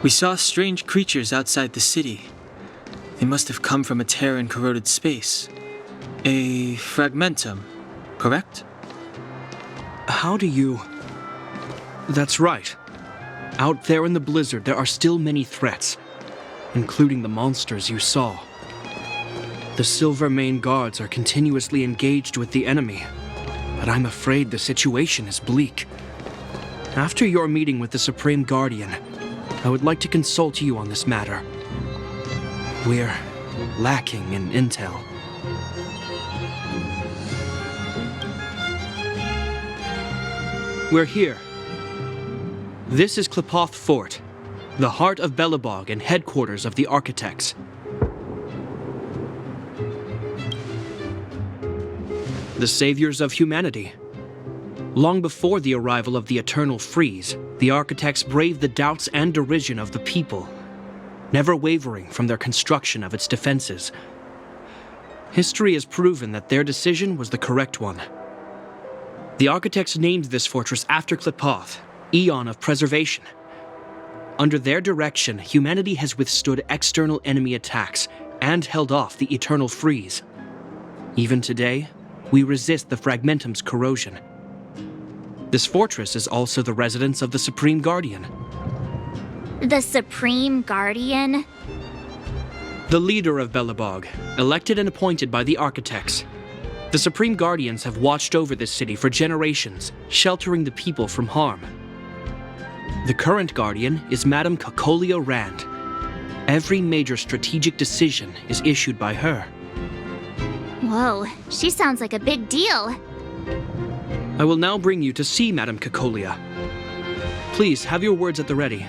We saw strange creatures outside the city. They must have come from a tear in corroded space. A fragmentum, correct? How do you... That's right. Out there in the blizzard, there are still many threats, including the monsters you saw. The Silvermane guards are continuously engaged with the enemy, but I'm afraid the situation is bleak. After your meeting with the Supreme Guardian, I would like to consult you on this matter. We're lacking in intel. We're here. This is Qlipoth Fort, the heart of Belobog and headquarters of the Architects. The saviors of humanity. Long before the arrival of the Eternal Freeze, the Architects braved the doubts and derision of the people, never wavering from their construction of its defenses. History has proven that their decision was the correct one. The Architects named this fortress after Qlipoth, Aeon of Preservation. Under their direction, humanity has withstood external enemy attacks and held off the Eternal Freeze. Even today, we resist the Fragmentum's corrosion. This fortress is also the residence of the Supreme Guardian. The Supreme Guardian? The leader of Belobog, elected and appointed by the Architects. The Supreme Guardians have watched over this city for generations, sheltering the people from harm. The current Guardian is Madame Cocolia Rand. Every major strategic decision is issued by her. Whoa, she sounds like a big deal. I will now bring you to see Madame Cocolia. Please have your words at the ready.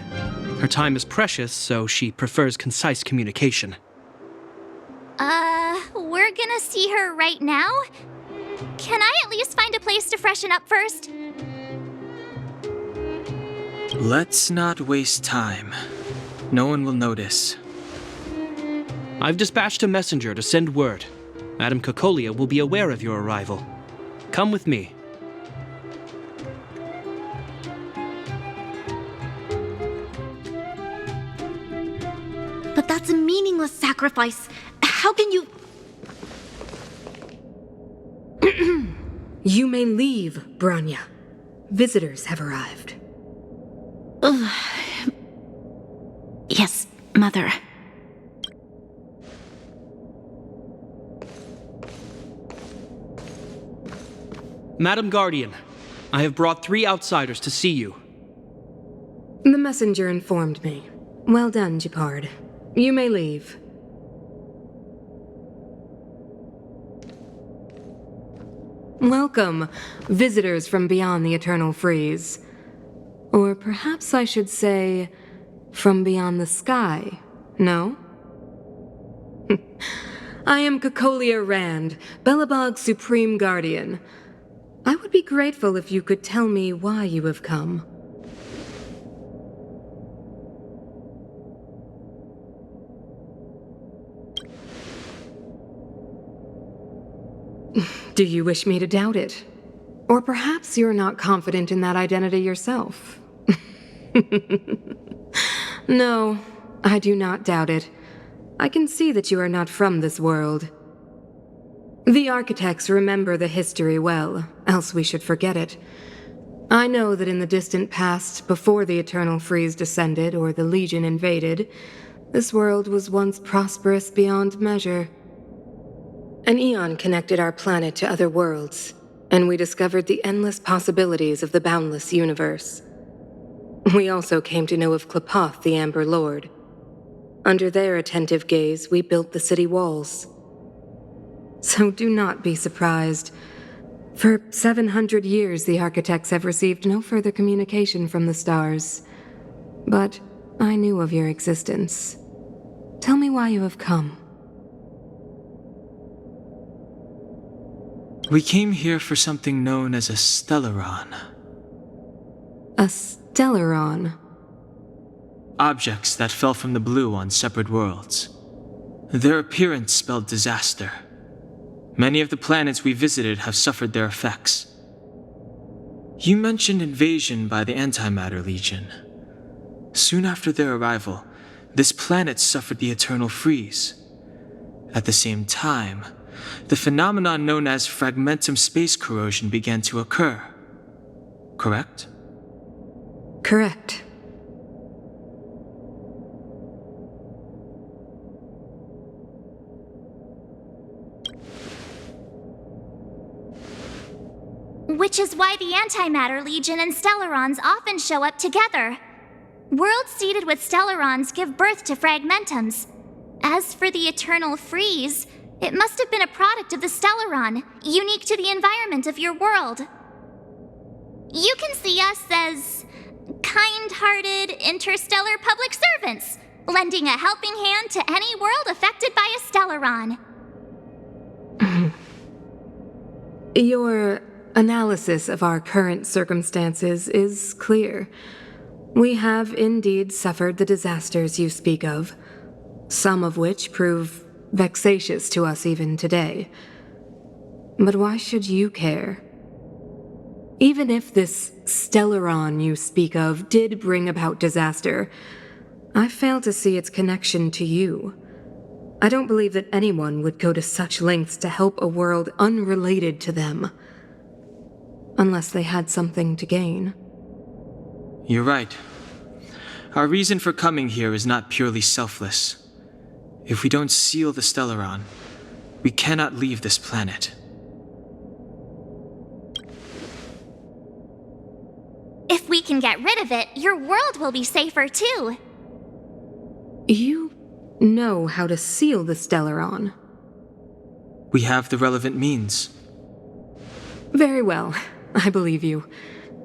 Her time is precious, so she prefers concise communication. We're gonna see her right now? Can I at least find a place to freshen up first? Let's not waste time. No one will notice. I've dispatched a messenger to send word. Madame Cocolia will be aware of your arrival. Come with me. But that's a meaningless sacrifice. How can you... You may leave, Branya. Visitors have arrived. Yes, Mother. Madam Guardian, I have brought 3 outsiders to see you. The messenger informed me. Well done, Gepard. You may leave. Welcome, visitors from beyond the Eternal Freeze. Or perhaps I should say, from beyond the sky, no? I am Cocolia Rand, Belobog's Supreme Guardian. I would be grateful if you could tell me why you have come. Do you wish me to doubt it? Or perhaps you're not confident in that identity yourself? No, I do not doubt it. I can see that you are not from this world. The Architects remember the history well, else we should forget it. I know that in the distant past, before the Eternal Freeze descended or the Legion invaded, this world was once prosperous beyond measure. An eon connected our planet to other worlds, and we discovered the endless possibilities of the boundless universe. We also came to know of Qlipoth, the Amber Lord. Under their attentive gaze, we built the city walls. So do not be surprised. For 700 years, the Architects have received no further communication from the stars. But I knew of your existence. Tell me why you have come. We came here for something known as a Stellaron. A Stellaron? Objects that fell from the blue on separate worlds. Their appearance spelled disaster. Many of the planets we visited have suffered their effects. You mentioned invasion by the Antimatter Legion. Soon after their arrival, this planet suffered the eternal freeze. At the same time, the phenomenon known as fragmentum space corrosion began to occur. Correct? Correct. Which is why the Antimatter Legion and Stellarons often show up together. Worlds seeded with Stellarons give birth to fragmentums. As for the eternal freeze, it must have been a product of the Stellaron, unique to the environment of your world. You can see us as kind-hearted interstellar public servants, lending a helping hand to any world affected by a Stellaron. Your analysis of our current circumstances is clear. We have indeed suffered the disasters you speak of, some of which prove vexatious to us even today. But why should you care? Even if this Stellaron you speak of did bring about disaster, I fail to see its connection to you. I don't believe that anyone would go to such lengths to help a world unrelated to them. Unless they had something to gain. You're right. Our reason for coming here is not purely selfless. If we don't seal the Stellaron, we cannot leave this planet. If we can get rid of it, your world will be safer too. You know how to seal the Stellaron. We have the relevant means. Very well, I believe you.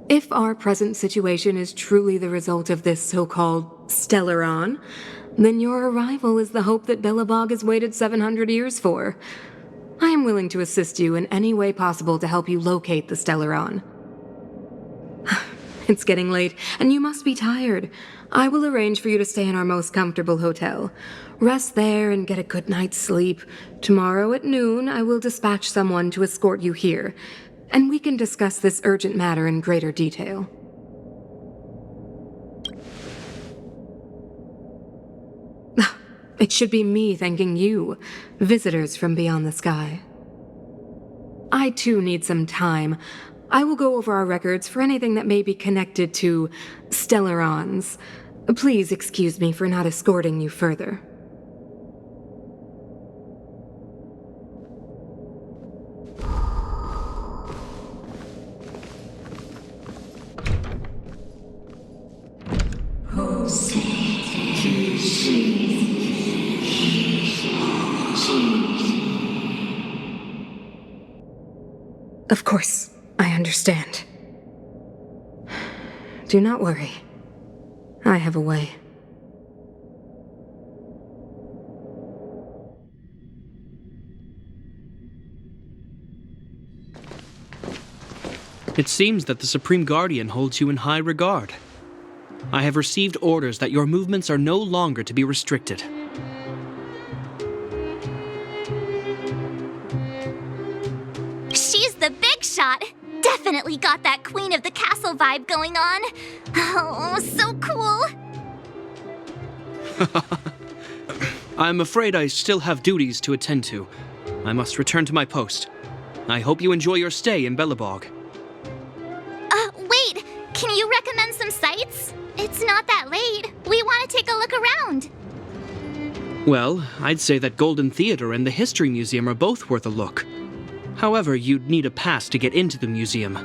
If our present situation is truly the result of this so-called Stellaron, then your arrival is the hope that Belobog has waited 700 years for. I am willing to assist you in any way possible to help you locate the Stellaron. It's getting late, and you must be tired. I will arrange for you to stay in our most comfortable hotel. Rest there and get a good night's sleep. Tomorrow at noon, I will dispatch someone to escort you here, and we can discuss this urgent matter in greater detail. It should be me thanking you, visitors from beyond the sky. I too need some time. I will go over our records for anything that may be connected to Stellarons. Please excuse me for not escorting you further. Of course, I understand. Do not worry. I have a way. It seems that the Supreme Guardian holds you in high regard. I have received orders that your movements are no longer to be restricted. She's the big shot! Definitely got that Queen of the Castle vibe going on. Oh, so cool! I'm afraid I still have duties to attend to. I must return to my post. I hope you enjoy your stay in Belobog. Wait! Can you recommend some sites? It's not that late. We want to take a look around. Well, I'd say that Golden Theater and the History Museum are both worth a look. However, you'd need a pass to get into the museum.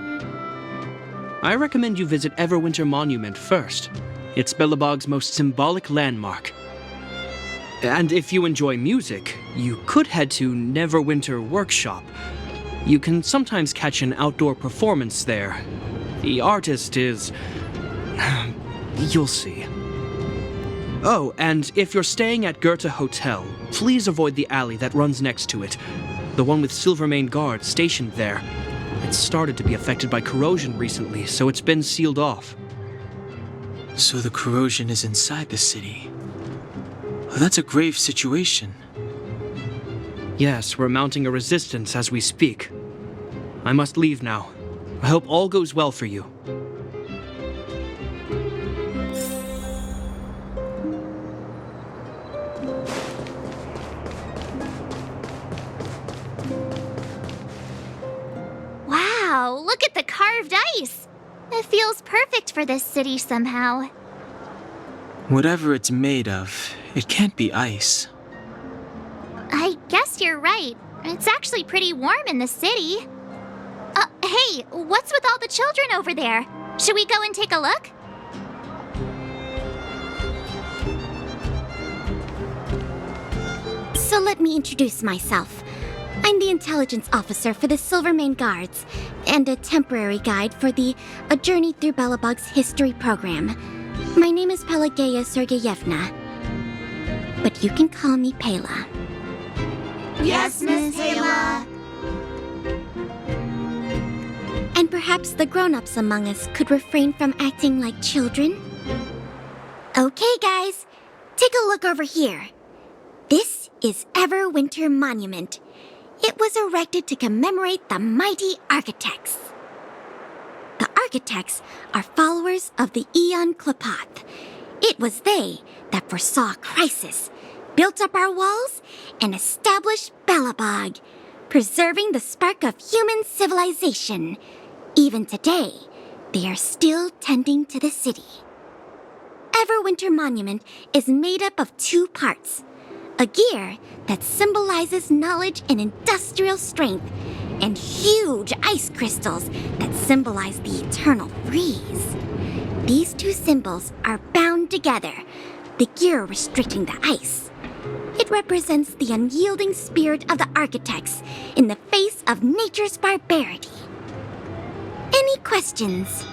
I recommend you visit Everwinter Monument first. It's Belobog's most symbolic landmark. And if you enjoy music, you could head to Neverwinter Workshop. You can sometimes catch an outdoor performance there. The artist is... you'll see. Oh, and if you're staying at Goethe Hotel, please avoid the alley that runs next to it. The one with Silvermane guards stationed there. It's started to be affected by corrosion recently, so it's been sealed off. So the corrosion is inside the city. Well, that's a grave situation. Yes, we're mounting a resistance as we speak. I must leave now. I hope all goes well for you. Wow, look at the carved ice! It feels perfect for this city somehow. Whatever it's made of, it can't be ice. I guess you're right. It's actually pretty warm in the city. Hey, what's with all the children over there? Should we go and take a look? So let me introduce myself. I'm the intelligence officer for the Silvermane Guards, and a temporary guide for the A Journey Through Belobog's history program. My name is Pelageya Sergeyevna, but you can call me Pela. Yes, Miss Pela. And perhaps the grown-ups among us could refrain from acting like children? Okay, guys, take a look over here. This is Everwinter Monument. It was erected to commemorate the mighty architects. The architects are followers of the Aeon Klapoth. It was they that foresaw a crisis, built up our walls, and established Belobog, preserving the spark of human civilization. Even today, they are still tending to the city. Everwinter Monument is made up of 2 parts. A gear that symbolizes knowledge and industrial strength, and huge ice crystals that symbolize the eternal freeze. These 2 symbols are bound together, the gear restricting the ice. It represents the unyielding spirit of the architects in the face of nature's barbarity. Any questions?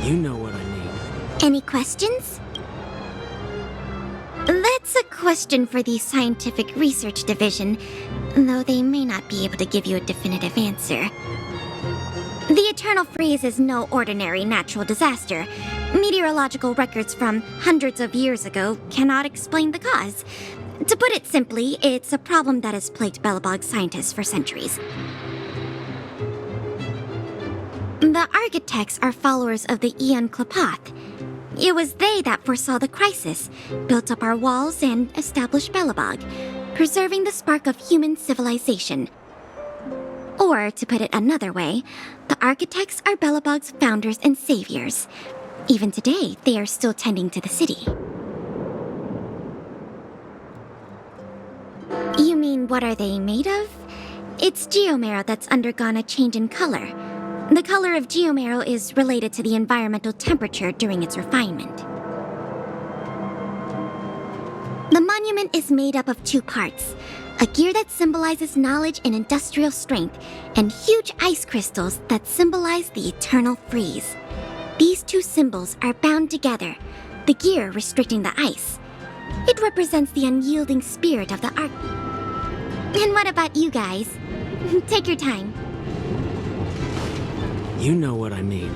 You know what I mean. Any questions? That's a question for the Scientific Research Division, though they may not be able to give you a definitive answer. The Eternal Freeze is no ordinary natural disaster. Meteorological records from hundreds of years ago cannot explain the cause. To put it simply, it's a problem that has plagued Belobog scientists for centuries. The architects are followers of the Aeon Klapoth. It was they that foresaw the crisis, built up our walls, and established Belobog, preserving the spark of human civilization. Or, to put it another way, the architects are Belobog's founders and saviors. Even today, they are still tending to the city. You mean, what are they made of? It's geomarrow that's undergone a change in color. The color of geomarrow is related to the environmental temperature during its refinement. The monument is made up of 2 parts. A gear that symbolizes knowledge and industrial strength, and huge ice crystals that symbolize the eternal freeze. These 2 symbols are bound together, the gear restricting the ice. It represents the unyielding spirit of the arc. And what about you guys? Take your time. You know what I mean.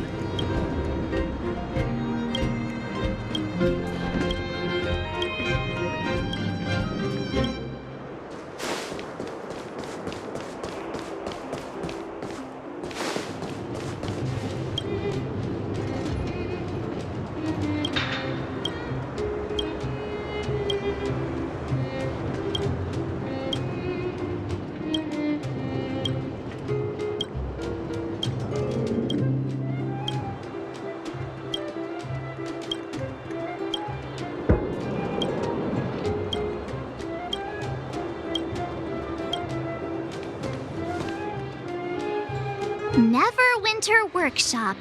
Everwinter Workshop.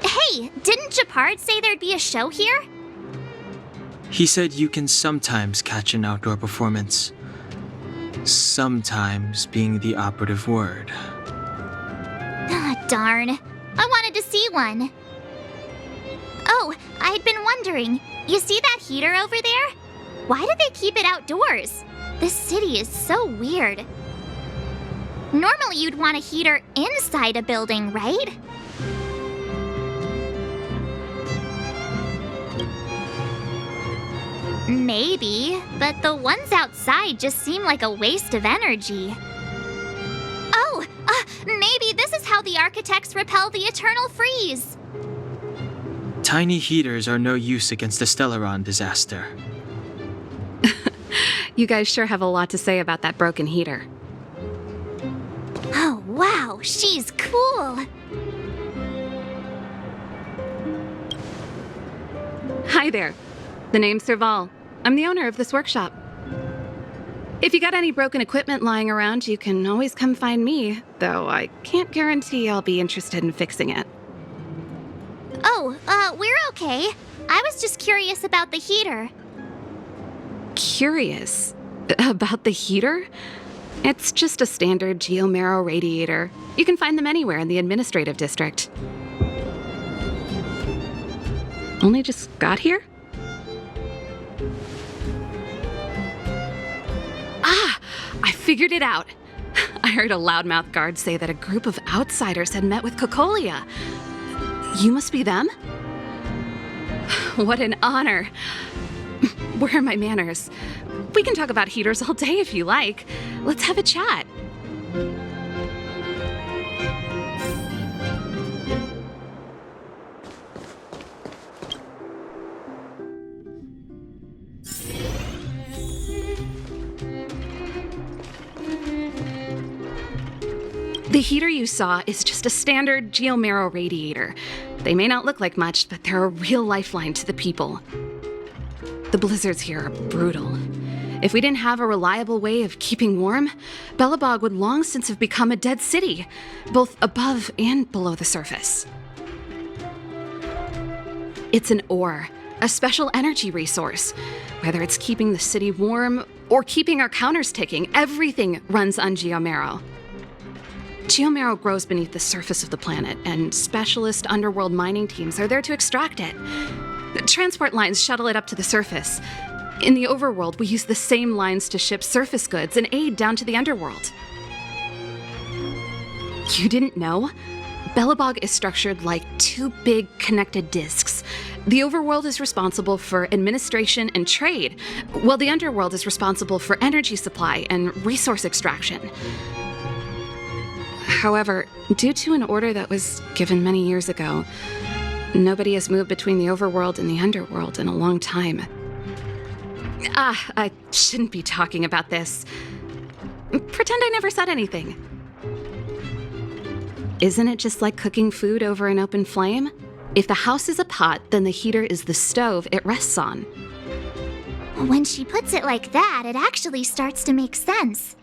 Hey, didn't Japard say there'd be a show here? He said you can sometimes catch an outdoor performance. Sometimes being the operative word. Ah, darn. I wanted to see one. Oh, I'd been wondering. You see that heater over there? Why do they keep it outdoors? This city is so weird. Normally you'd want a heater inside a building, right? Maybe, but the ones outside just seem like a waste of energy. Oh, maybe this is how the architects repel the eternal freeze. Tiny heaters are no use against the Stellaron disaster. You guys sure have a lot to say about that broken heater. Oh, wow, she's cool. Hi there. The name's Serval. I'm the owner of this workshop. If you got any broken equipment lying around, you can always come find me, though I can't guarantee I'll be interested in fixing it. Oh, we're okay. I was just curious about the heater. Curious? About the heater? It's just a standard geomarrow radiator. You can find them anywhere in the administrative district. Only just got here? Ah! I figured it out! I heard a loudmouth guard say that a group of outsiders had met with Cocolia. You must be them? What an honor! Where are my manners? We can talk about heaters all day if you like. Let's have a chat. The heater you saw is just a standard geomarrow radiator. They may not look like much, but they're a real lifeline to the people. The blizzards here are brutal. If we didn't have a reliable way of keeping warm, Belobog would long since have become a dead city, both above and below the surface. It's an ore, a special energy resource. Whether it's keeping the city warm or keeping our counters ticking, everything runs on geomarrow. Geomarrow grows beneath the surface of the planet, and specialist underworld mining teams are there to extract it. Transport lines shuttle it up to the surface. In the overworld, we use the same lines to ship surface goods and aid down to the underworld. You didn't know? Belobog is structured like two big connected disks. The overworld is responsible for administration and trade, while the underworld is responsible for energy supply and resource extraction. However, due to an order that was given many years ago, nobody has moved between the overworld and the underworld in a long time. I shouldn't be talking about this. Pretend I never said anything. Isn't it just like cooking food over an open flame? If the house is a pot, then the heater is the stove it rests on. When she puts it like that, it actually starts to make sense.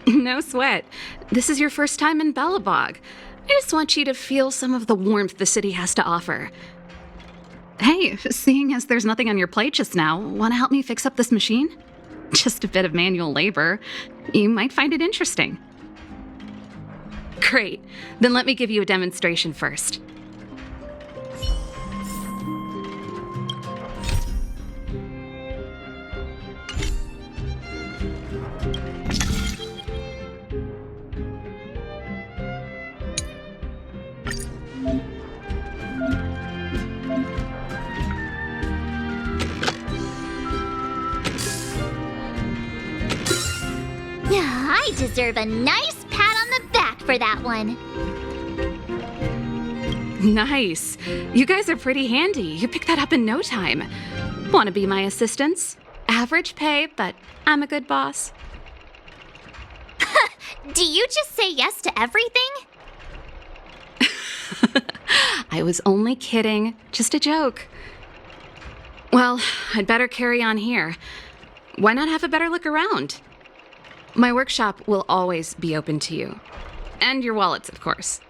No sweat. This is your first time in Belobog. I just want you to feel some of the warmth the city has to offer. Hey, seeing as there's nothing on your plate just now, want to help me fix up this machine? Just a bit of manual labor. You might find it interesting. Great. Then let me give you a demonstration first. I deserve a nice pat on the back for that one. Nice. You guys are pretty handy. You picked that up in no time. Want to be my assistants? Average pay, but I'm a good boss. Do you just say yes to everything? I was only kidding. Just a joke. Well, I'd better carry on here. Why not have a better look around? My workshop will always be open to you. And your wallets, of course.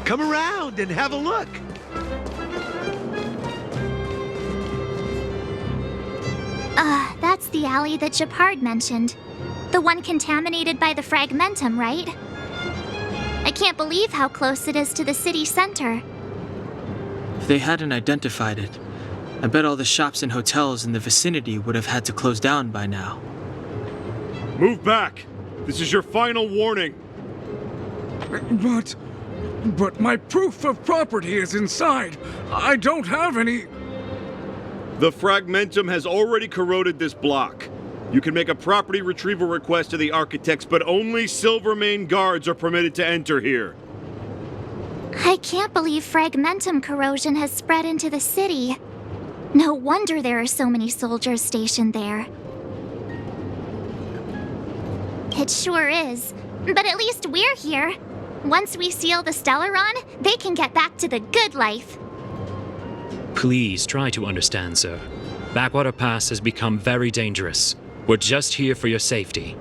Come around and have a look. That's the alley that Japard mentioned. The one contaminated by the fragmentum, right? I can't believe how close it is to the city center. If they hadn't identified it, I bet all the shops and hotels in the vicinity would have had to close down by now. Move back! This is your final warning! But my proof of property is inside. I don't have any... The fragmentum has already corroded this block. You can make a property retrieval request to the architects, but only Silvermane guards are permitted to enter here. I can't believe fragmentum corrosion has spread into the city. No wonder there are so many soldiers stationed there. It sure is. But at least we're here. Once we seal the Stellaron, they can get back to the good life. Please try to understand, sir. Backwater Pass has become very dangerous. We're just here for your safety.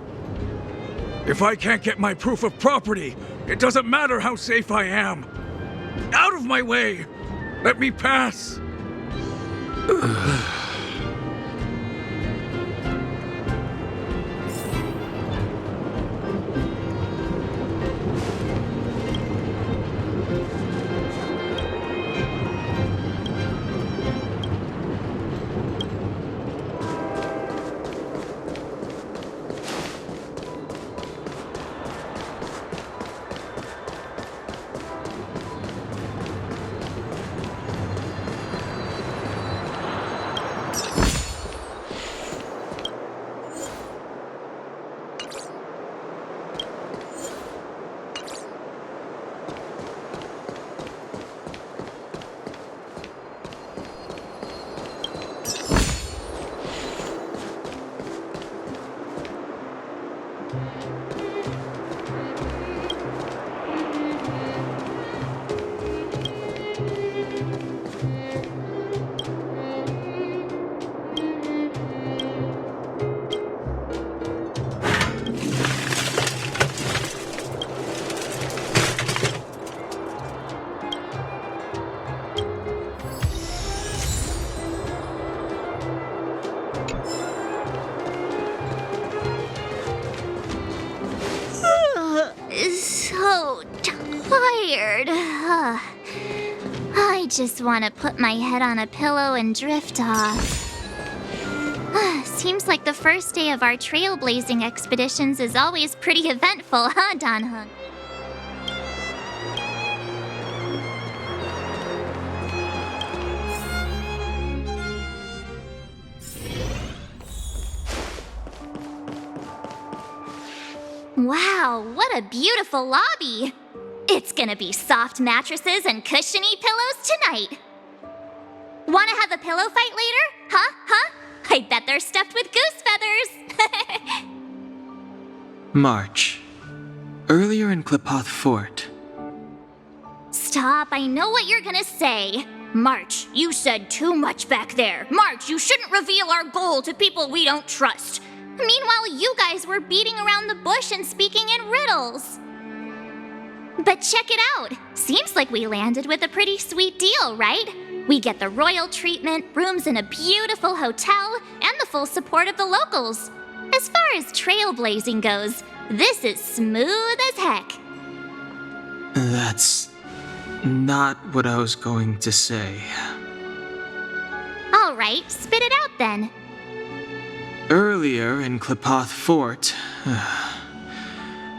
If I can't get my proof of property, it doesn't matter how safe I am. Out of my way! Let me pass! So tired. I just want to put my head on a pillow and drift off. Seems like the first day of our trailblazing expeditions is always pretty eventful, huh, Danhung? Wow, what a beautiful lobby! It's gonna be soft mattresses and cushiony pillows tonight. Wanna have a pillow fight later? Huh? I bet they're stuffed with goose feathers! March. Earlier in Klipoth Fort. Stop, I know what you're gonna say. March, you said too much back there. March, you shouldn't reveal our goal to people we don't trust. Meanwhile, you guys were beating around the bush and speaking in riddles. But check it out. Seems like we landed with a pretty sweet deal, right? We get the royal treatment, rooms in a beautiful hotel, and the full support of the locals. As far as trailblazing goes, this is smooth as heck. That's not what I was going to say. All right, spit it out then. Earlier in Klipoth Fort,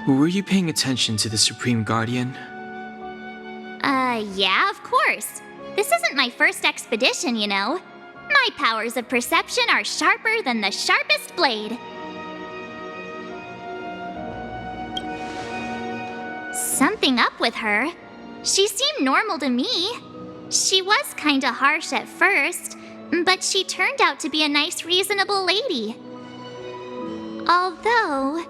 were you paying attention to the Supreme Guardian? Yeah, of course. This isn't my first expedition, you know. My powers of perception are sharper than the sharpest blade. Something up with her. She seemed normal to me. She was kinda harsh at first, but she turned out to be a nice, reasonable lady. Although,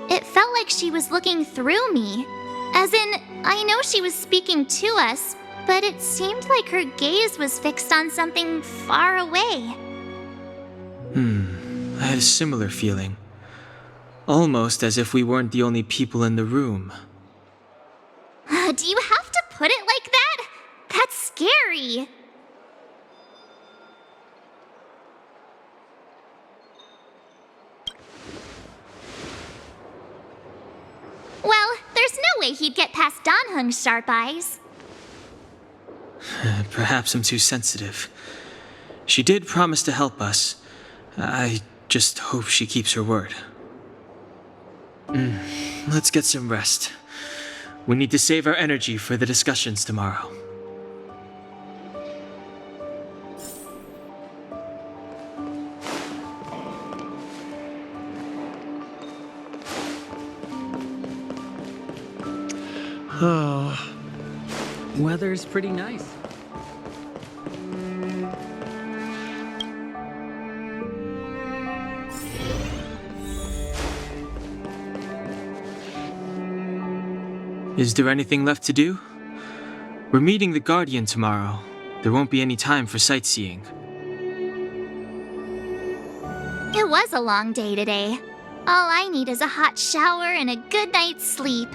it felt like she was looking through me. As in, I know she was speaking to us, but it seemed like her gaze was fixed on something far away. I had a similar feeling. Almost as if we weren't the only people in the room. Do you have to put it like scary. Well, there's no way he'd get past Danheng's sharp eyes. Perhaps I'm too sensitive. She did promise to help us. I just hope she keeps her word. Let's get some rest. We need to save our energy for the discussions tomorrow. Oh, weather's pretty nice. Is there anything left to do? We're meeting the Guardian tomorrow. There won't be any time for sightseeing. It was a long day today. All I need is a hot shower and a good night's sleep.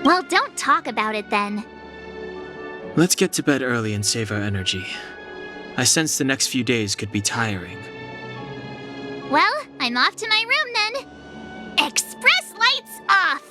Well, don't talk about it then. Let's get to bed early and save our energy. I sense the next few days could be tiring. Well, I'm off to my room then. Express lights off!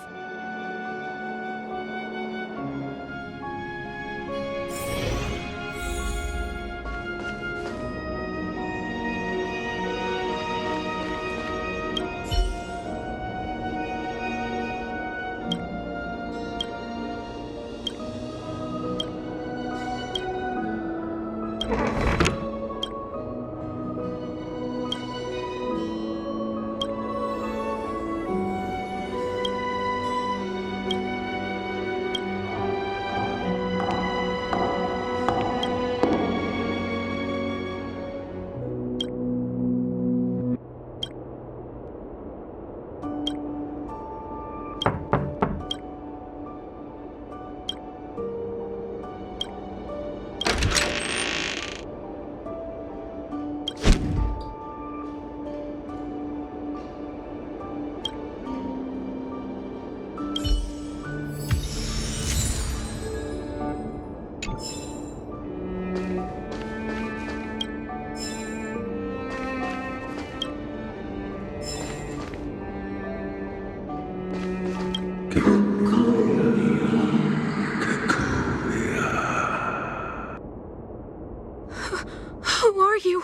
Who are you?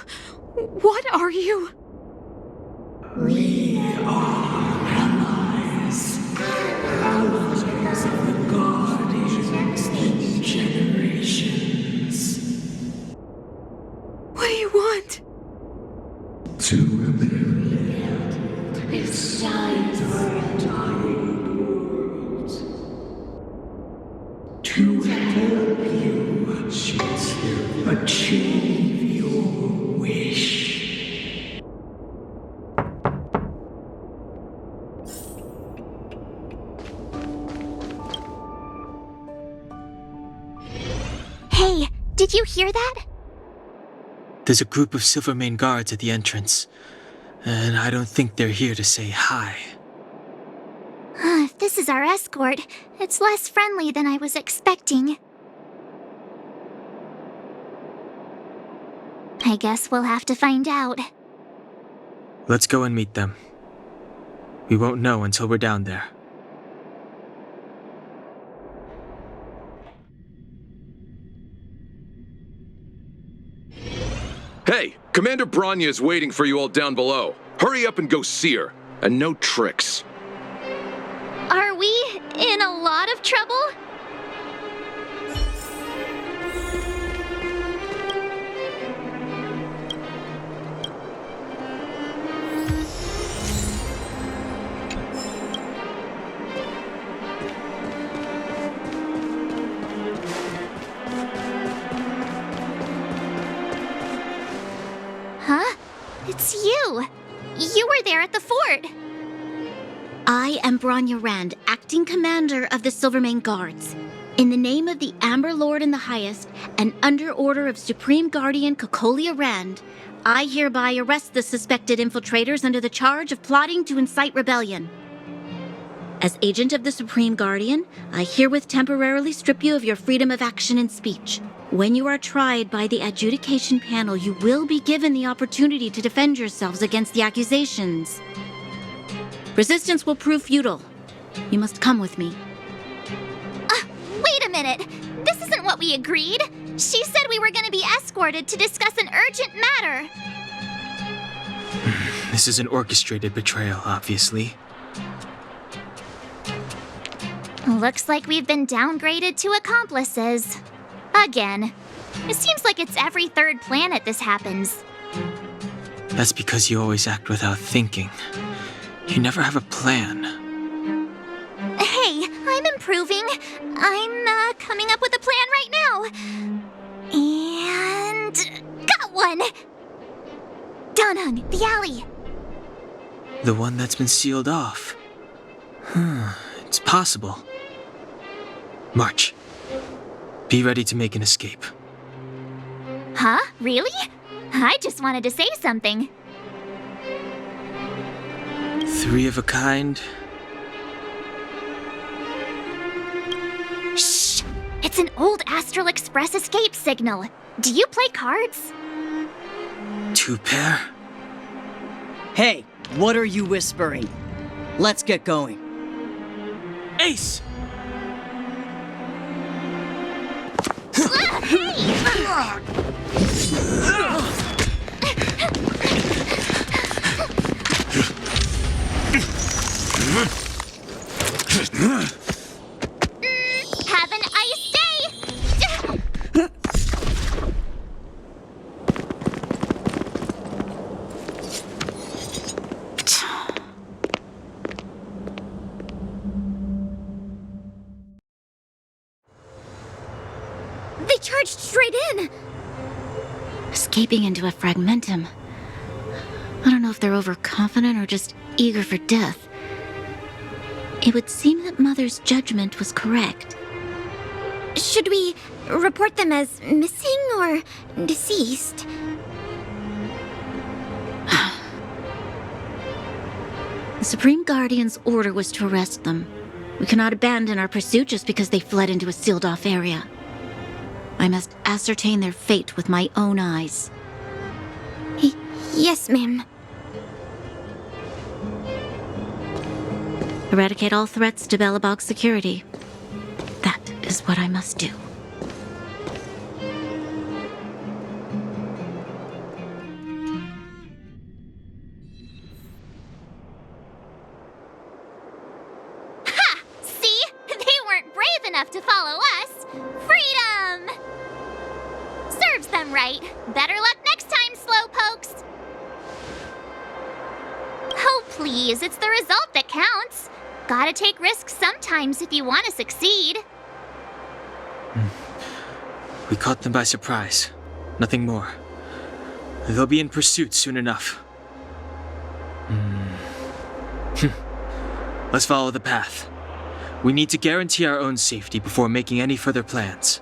What are you? We are allies. Allies of the Guardians in generations. What do you want? To rebuild its time for entire world. To help you achieve your wish. Hey, did you hear that? There's a group of Silvermane guards at the entrance, and I don't think they're here to say hi. If this is our escort, it's less friendly than I was expecting. I guess we'll have to find out. Let's go and meet them. We won't know until we're down there. Hey, Commander Bronya is waiting for you all down below. Hurry up and go see her. And no tricks. Are we in a lot of trouble? Huh? It's you! You were there at the fort! I am Bronya Rand, acting commander of the Silvermane Guards. In the name of the Amber Lord in the Highest, and under order of Supreme Guardian Cocolia Rand, I hereby arrest the suspected infiltrators under the charge of plotting to incite rebellion. As agent of the Supreme Guardian, I herewith temporarily strip you of your freedom of action and speech. When you are tried by the adjudication panel, you will be given the opportunity to defend yourselves against the accusations. Resistance will prove futile. You must come with me. Wait a minute! This isn't what we agreed! She said we were gonna be escorted to discuss an urgent matter! This is an orchestrated betrayal, obviously. Looks like we've been downgraded to accomplices. Again. It seems like it's every third planet this happens. That's because you always act without thinking. You never have a plan. Hey, I'm improving. I'm coming up with a plan right now. And got one! Danheng, the alley. The one that's been sealed off. It's possible. March. Be ready to make an escape. Huh? Really? I just wanted to say something. 3 of a kind. Shh! It's an old Astral Express escape signal. Do you play cards? 2 pair. Hey, what are you whispering? Let's get going. Ace! Have an ice day! They charged straight in! Escaping into a fragmentum. I don't know if they're overconfident or just eager for death. It would seem that Mother's judgment was correct. Should we report them as missing or deceased? The Supreme Guardian's order was to arrest them. We cannot abandon our pursuit just because they fled into a sealed-off area. I must ascertain their fate with my own eyes. Yes, ma'am. Eradicate all threats to Belobog's security. That is what I must do. Ha! See? They weren't brave enough to follow us. Freedom! Serves them right. Better luck next time, slowpokes. Oh, please, it's the result that counts. Gotta take risks sometimes if you want to succeed. We caught them by surprise. Nothing more. They'll be in pursuit soon enough. Let's follow the path. We need to guarantee our own safety before making any further plans.